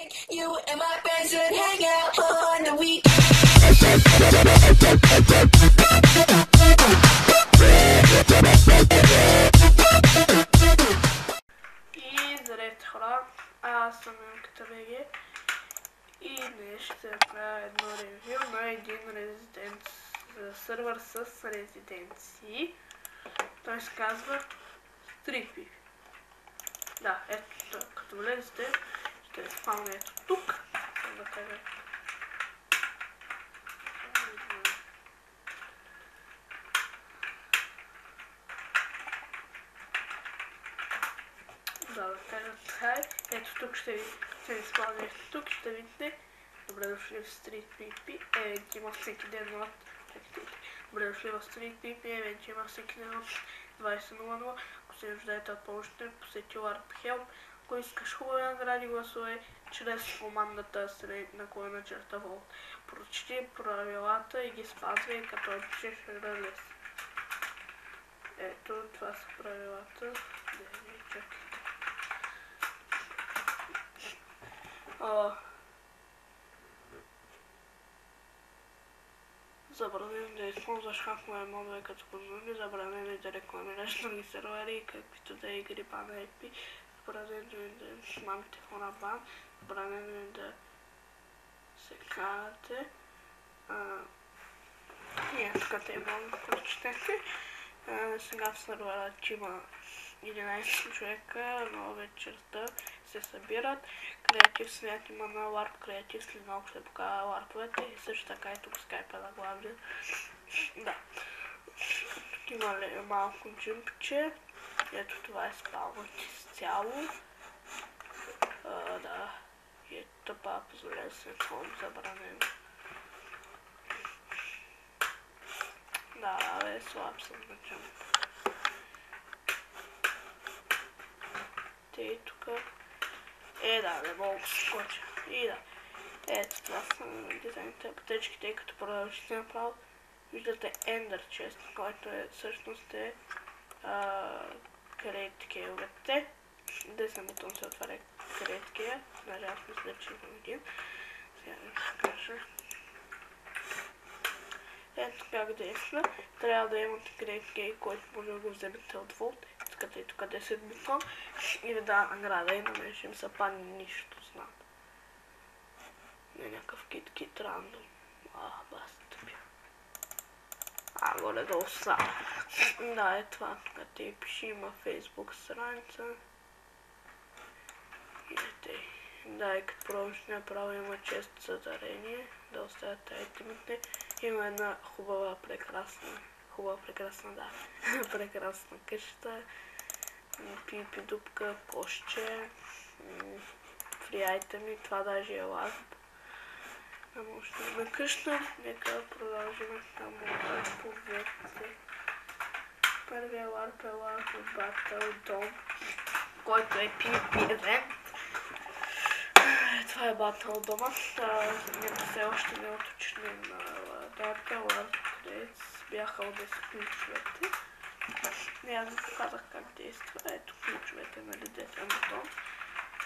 You and my friends would hang out on the week. И здравейте хора, аз съм Милката БГ и днес ще направя едно ревю на един сървър с резиденции. Той се казва StreetPip. Да, ето, като влезете, ще спаваме ето тук. Да кажа. Да кажа така. Ето тук ще ви спаваме ето тук, ще видите. Добре дошли в StreetPip. Евент има всеки ден от... Добре дошли в StreetPip. Евент има всеки ден от 20:00. Ако се нуждаете от помощ, посети LARP Help. Ако искаш хубави награди, гласове чрез командата /Volt. Прочети правилата и ги спазвай, като напишеш релиз. Ето, това са правилата. Чакайте. Забранено да използваш хакове модове като конзоли, забранено да рекламираш други сервери и каквито да игри бан IP, забранено е да снимате хора бан, забранено е да се карате. И ето къде може да прочетете. Сега в сервера има 11 човека, но вечерта се събират. Креатив свят има на LARP, креатив след малко ще покажа ларповете и също така и тук скайпа на главния. Да. Тук има малко джимпче. Ето това е спалват изцяло. Да. И ето тъпа позволя се забранено. Да, бе, слаб съм на джимп. И тук. Да, не мога да се скоча. И да. Ето това са дизайните пътечките, като продължите направо. Виждате Ender Chest, който всъщност е Create Key-овете. Десен бутон се отваря Create Key. Даже аз мисля, че имам един. Сега да ще кажа. Ето как действа. Трябва да имате Create Key, който може да го вземете от Volt. Искате и тук 10 бутон и ви дава награда и на мен ще им са пани нищо знам. Не някакъв кит рандом. Баста бя. Горе-долу са. Да, е това. Къде пиши, има Facebook страница. Да, и като продължите направо има често съдарение. Да оставят айтемите. Има една хубава, прекрасна, да, прекрасна къща, пипи дупка, кошче, фри айтеми, това даже е LARP. Ама още има къща, нека продължим към ларповете. Първият LARP е LARP от Battle Dome, който е PvP евент. Това е Battle Dome. Ние все още не уточним дата, LARP бяха от 10 ключовете. Аз ви показах как действа. Ето ключовете, нали, десен бутон.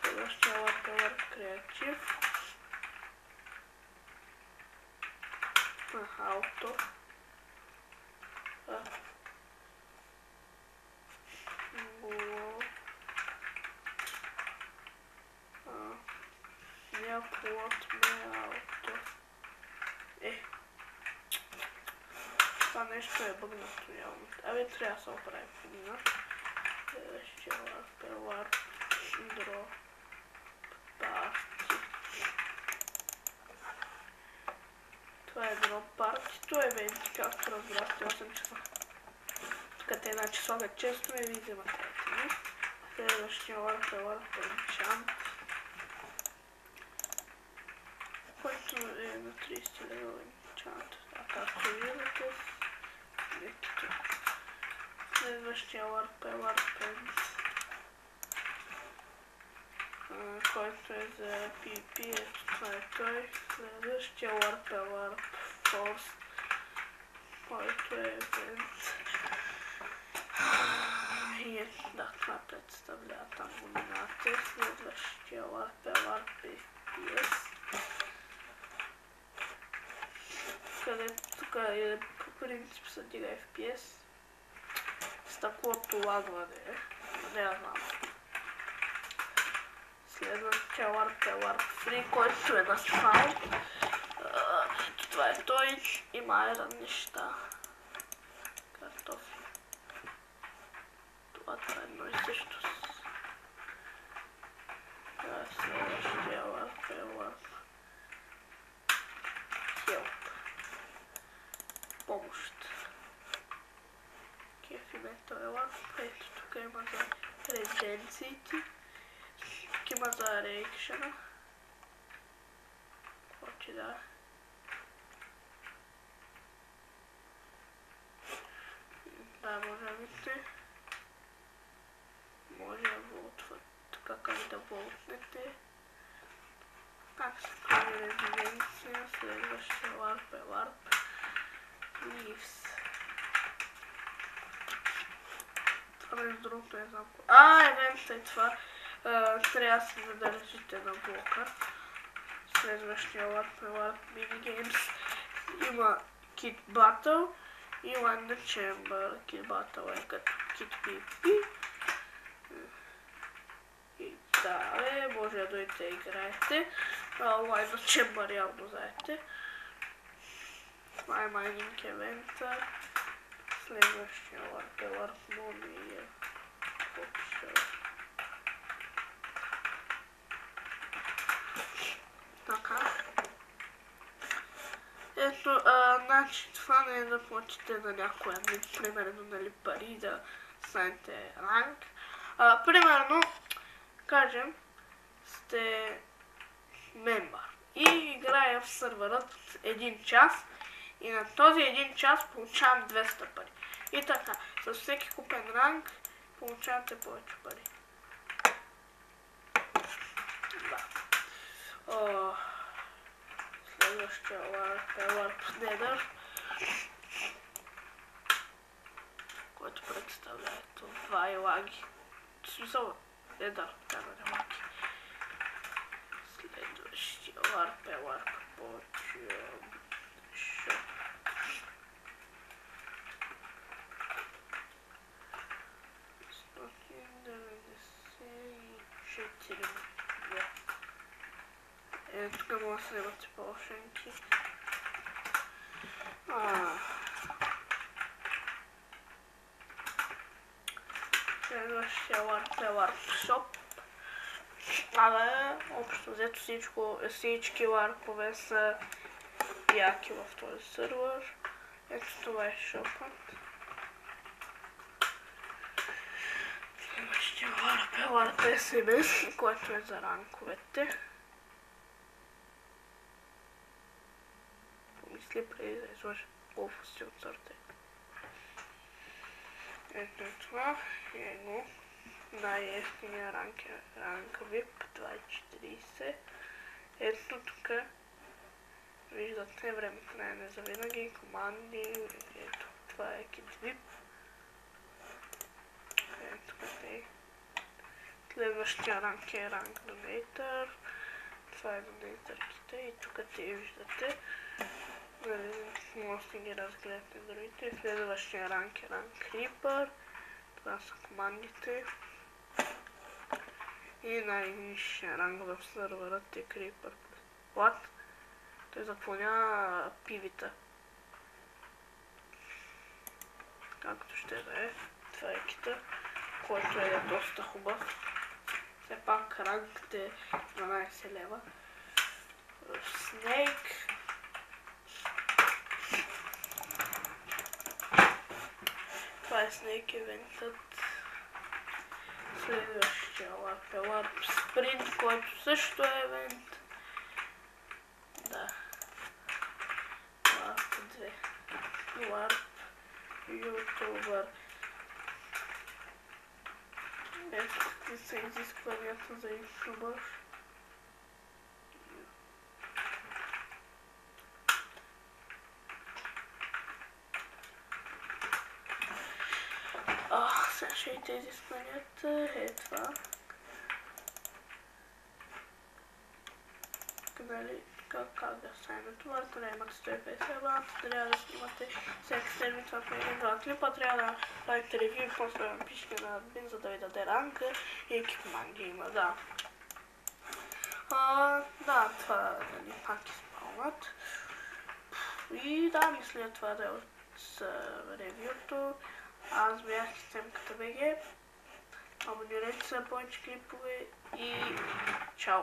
Следващия LARP е LARP Креатив. Ауто. Плот ме ауто. Това нещо е бъгнато явно. Абе, трябва да се оправи в една. Следващия LARP е LARP Drop Party. Това е Drop Party. Това е евенти, както разбрахте, 8 часа. Тук една часове често и ви вземате айтеми. Следващия LARP е LARP Enchant, който е на 30 левел Enchant. Както виждате, следващия LARP е LARP End, който е за PvP, ето това е той. Следващия LARP е LARP Force, който е евент. И ето, да, това представлява там номинация. Следващия LARP е LARP тук е по принцип се дига FPS. Стъклото лагване е. Не я знам. Следващия Warp е Warp Free, който е на спал. Това е той. Има еран неща. Картофи. Това е едно и също. Следващия Warp е Warp Help. Помощ. Кефиме той е Warp. Ето тук има за резиденциите. Тук има за реакшена. Какво ти да? Да, може да видите. Може да волтват. Тук как да волтнете. Как се прави резиденция. Следващия Warp е Warp Leaves. Това между другото не знам. Евент е това. Трябва да се задържите на блока. Следващия Warp е Warp Minigames. Има Kit Battle и Land the Chamber. Kit Battle е като Kit PvP. И да, може да дойдете и играете. Land the Chamber явно знаете. Това е Mining евента. Следващия Warp е Warp Money. Така. Ето, значи това не е да платите на някой админ, примерно, нали, пари да станете ранг. Примерно, кажем, сте мембър и играя в сървърът 1 час и на този 1 час получавам 200 пари. И така, с всеки купен ранг получавате повече пари. Да. Следващия Warp е Warp Nether, който представлява това и лаги. В смисъл, Nether, няма да лаги. Следващия Warp е Warp Shop. Тук може да се имате порошенки. Следващия Warp е Warp Shop. Общо взето всички варпове са яки в този сървър. Ето това е шопът. Следващия Warp е Warp SMS, който е за ранковете. Помисли преди да изложа глупости от сорта. Ето е това. Его. Най-ефтиния ранг е ранг VIP 2.40. Ето тук виждате времето не е завинаги, команди. Ето това е Kit VIP. Ето къде. Следващия ранг е ранг Donator. Това е Donator-ките и тук те виждате. Може да ги разгледате другите. Следващия ранг е ранг Creeper. Това са командите. И най-висшия ранг в сървърът е Creeper. What? Той заклоня пивита. Както ще да е. Това е кита, който е доста хубав. Все пак ранг е 12 лева. Snake. Това е Snake евентът. Следващия Warp е Warp Sprint, който също е евент. Да. Warp 2. Warp YouTuber. Ето какви са изискванията за YouTuber. Сега ще и тези изискванията. Е това. Нали, как да се натоварят, трябва да имате 150 абоната, трябва да снимате всяка седмица по един-два клипа, трябва да правите ревю, после да напишете на админ, за да ви даде ранка и екипман има, да. Да, това да ни пак изпълнат. И да, мисля това да е от ревюто. Аз бях Системката БГ. Абонирайте се за повече клипове и чао!